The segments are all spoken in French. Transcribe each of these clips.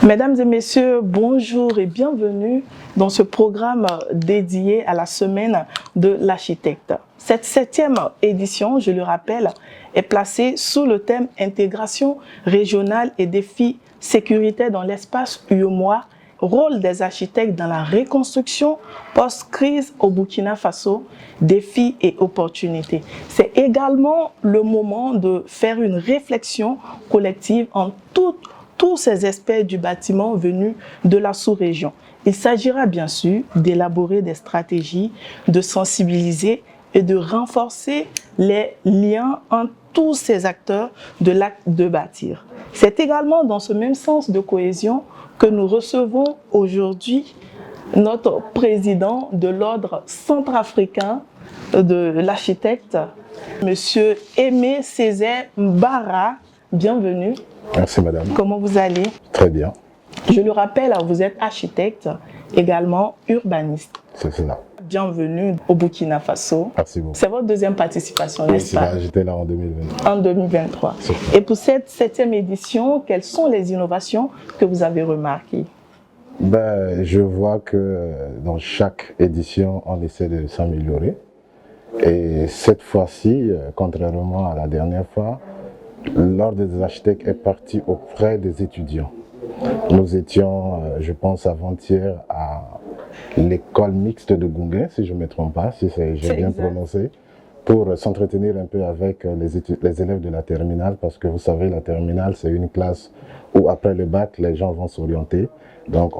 Mesdames et messieurs, bonjour et bienvenue dans ce programme dédié à la semaine de l'architecte. Cette 7e édition, je le rappelle, est placée sous le thème Intégration régionale et défis sécuritaires dans l'espace UEMOA, rôle des architectes dans la reconstruction post-crise au Burkina Faso, défis et opportunités. C'est également le moment de faire une réflexion collective en tous ces aspects du bâtiment venus de la sous-région. Il s'agira bien sûr d'élaborer des stratégies, de sensibiliser et de renforcer les liens entre tous ces acteurs de l'acte de bâtir. C'est également dans ce même sens de cohésion que nous recevons aujourd'hui notre président de l'ordre centrafricain de l'architecte, Monsieur Aimé Césaire Mbara. Bienvenue. Merci madame. Comment vous allez? Très bien. Je le rappelle, vous êtes architecte, également urbaniste. C'est cela. Bienvenue au Burkina Faso. Merci beaucoup. C'est votre deuxième participation, Oui, n'est-ce pas? j'étais là en 2023. En 2023. Et pour cette 7e édition, quelles sont les innovations que vous avez remarquées? Je vois que dans chaque édition, on essaie de s'améliorer. Et cette fois-ci, contrairement à la dernière fois, l'Ordre des architectes est parti auprès des étudiants. Nous étions, je pense, avant-hier à l'école mixte de Gunguin, si je ne me trompe pas, si j'ai bien prononcé, pour s'entretenir un peu avec les élèves de la terminale, parce que vous savez, la terminale, c'est une classe où après le bac, les gens vont s'orienter. Donc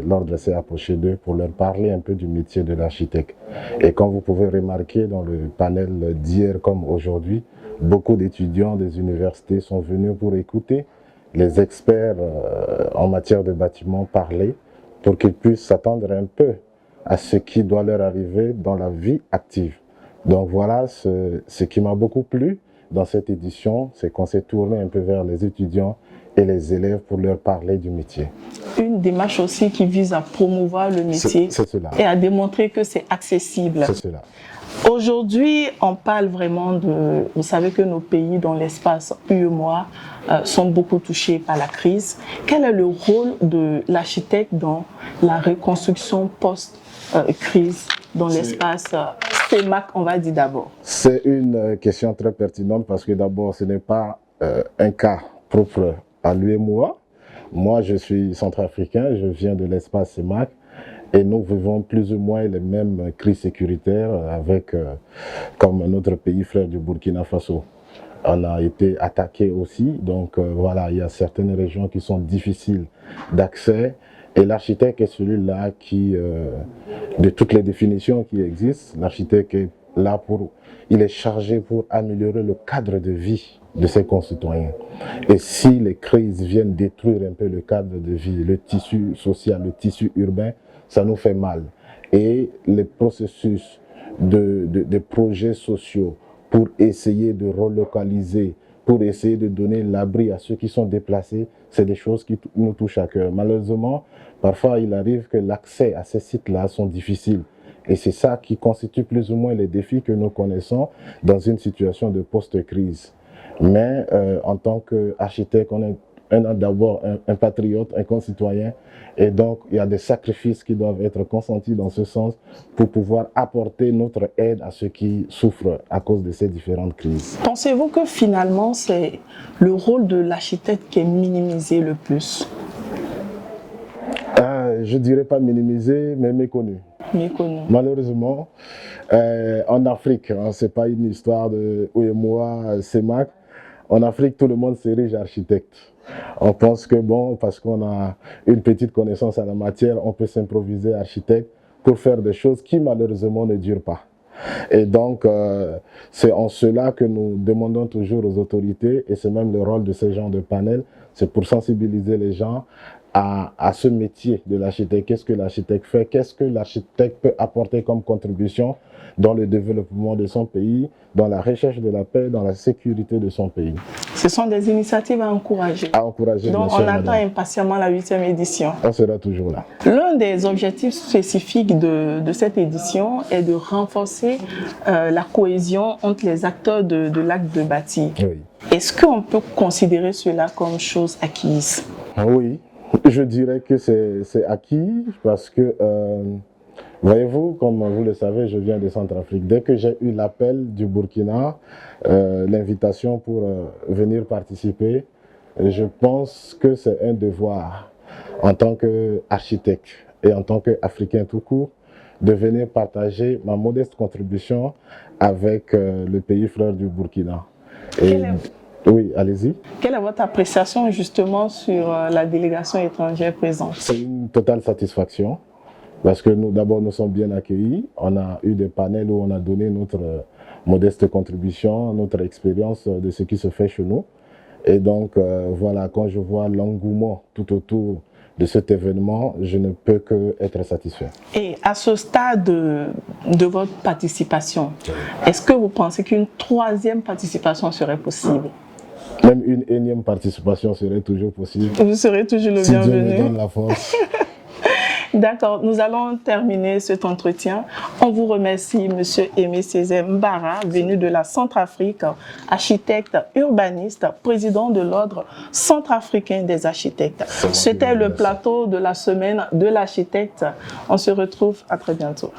l'ordre s'est approché d'eux pour leur parler un peu du métier de l'architecte. Et comme vous pouvez remarquer dans le panel d'hier comme aujourd'hui, beaucoup d'étudiants des universités sont venus pour écouter les experts en matière de bâtiments parler pour qu'ils puissent s'attendre un peu à ce qui doit leur arriver dans la vie active. Donc voilà ce qui m'a beaucoup plu dans cette édition, c'est qu'on s'est tourné un peu vers les étudiants et les élèves pour leur parler du métier. Une démarche aussi qui vise à promouvoir le métier et à démontrer que c'est accessible. C'est cela. Aujourd'hui, on parle vraiment de... Vous savez que nos pays dans l'espace UEMOA sont beaucoup touchés par la crise. Quel est le rôle de l'architecte dans la reconstruction post-crise dans l'espace CEMAC, on va dire d'abord? C'est une question très pertinente parce que d'abord, ce n'est pas un cas propre à l'UEMOA. Moi, je suis centrafricain, je viens de l'espace CEMAC. Et nous vivons plus ou moins les mêmes crises sécuritaires avec, comme notre pays frère du Burkina Faso. On a été attaqué aussi, donc voilà, il y a certaines régions qui sont difficiles d'accès. Et l'architecte est celui-là qui, de toutes les définitions qui existent, l'architecte est là il est chargé pour améliorer le cadre de vie de ses concitoyens. Et si les crises viennent détruire un peu le cadre de vie, le tissu social, le tissu urbain, ça nous fait mal. Et les processus de projets sociaux pour essayer de relocaliser, pour essayer de donner l'abri à ceux qui sont déplacés, c'est des choses qui nous touchent à cœur. Malheureusement, parfois il arrive que l'accès à ces sites-là sont difficiles. Et c'est ça qui constitue plus ou moins les défis que nous connaissons dans une situation de post-crise. Mais en tant qu'architecte, on est d'abord un patriote, un concitoyen, et donc il y a des sacrifices qui doivent être consentis dans ce sens pour pouvoir apporter notre aide à ceux qui souffrent à cause de ces différentes crises. Pensez-vous que finalement c'est le rôle de l'architecte qui est minimisé le plus? Je ne dirais pas minimisé, mais méconnu. Malheureusement, en Afrique, ce n'est pas une histoire de UEMOA, CEMAC. En Afrique, tout le monde s'érige architecte. On pense que bon, parce qu'on a une petite connaissance en la matière, on peut s'improviser architecte pour faire des choses qui malheureusement ne durent pas. Et donc, c'est en cela que nous demandons toujours aux autorités, et c'est même le rôle de ces gens de panel, c'est pour sensibiliser les gens à ce métier de l'architecte. Qu'est-ce que l'architecte fait? Qu'est-ce que l'architecte peut apporter comme contribution dans le développement de son pays, dans la recherche de la paix, dans la sécurité de son pays? Ce sont des initiatives à encourager. Donc on attend impatiemment la 8e édition. On sera toujours là. L'un des objectifs spécifiques de cette édition est de renforcer la cohésion entre les acteurs de l'acte de bâtir. Oui. Est-ce qu'on peut considérer cela comme chose acquise? Oui. Je dirais que c'est acquis parce que, voyez-vous, comme vous le savez, je viens de Centrafrique. Dès que j'ai eu l'appel du Burkina, l'invitation pour venir participer, je pense que c'est un devoir en tant qu'architecte et en tant qu'Africain tout court de venir partager ma modeste contribution avec le pays frère du Burkina. Oui, allez-y. Quelle est votre appréciation justement sur la délégation étrangère présente? C'est une totale satisfaction parce que d'abord nous sommes bien accueillis. On a eu des panels où on a donné notre modeste contribution, notre expérience de ce qui se fait chez nous. Et donc voilà, quand je vois l'engouement tout autour de cet événement, je ne peux qu'être satisfait. Et à ce stade de votre participation, est-ce que vous pensez qu'une troisième participation serait possible? Même une énième participation serait toujours possible. Vous serez toujours le bienvenu. Si Dieu me donne la force. D'accord, nous allons terminer cet entretien. On vous remercie, Monsieur Aimé Césaire Mbara, venu de la Centrafrique, architecte urbaniste, président de l'Ordre centrafricain des architectes. C'était le plateau de la semaine de l'architecte. On se retrouve à très bientôt.